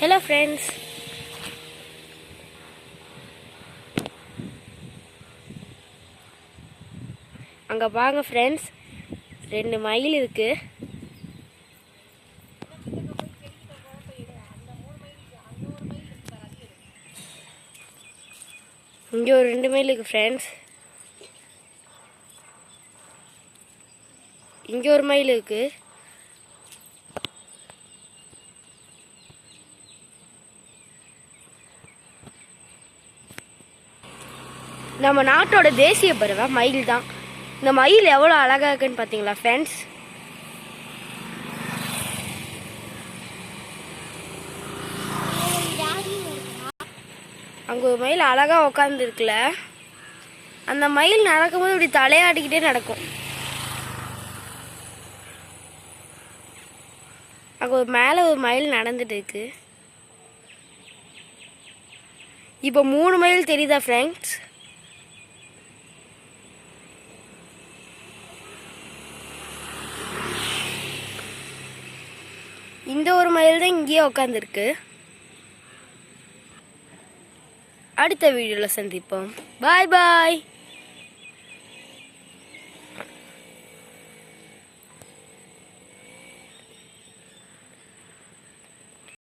Hello friends. அங்க பாருங்க friends, ரெண்டு மயில் இருக்கு. இங்க ஒரு ரெண்டு மயில் இருக்கு friends. இங்க ஒரு மயில் இருக்கு. நம்ம நாட்டோட தேசிய பறவை மயில் தான். இந்த மயில் எவ்வளோ அழகா இருக்குன்னு பார்த்தீங்களா ஃப்ரெண்ட்ஸ்? அங்கே ஒரு மயில் அழகா உட்காந்து இருக்குல்ல, அந்த மயில் நடக்கும்போது இப்படி தலையாடிக்கிட்டே நடக்கும். அங்கே ஒரு மேலே ஒரு மயில் நடந்துட்டு இருக்கு. இப்போ 3 மயில் தெரியுதா ஃப்ரெண்ட்ஸ்? இந்த ஒரு மயில் தான் இங்கேயே உட்காந்துருக்கு. அடுத்த வீடியோவில் சந்திப்போம். பாய் பாய்.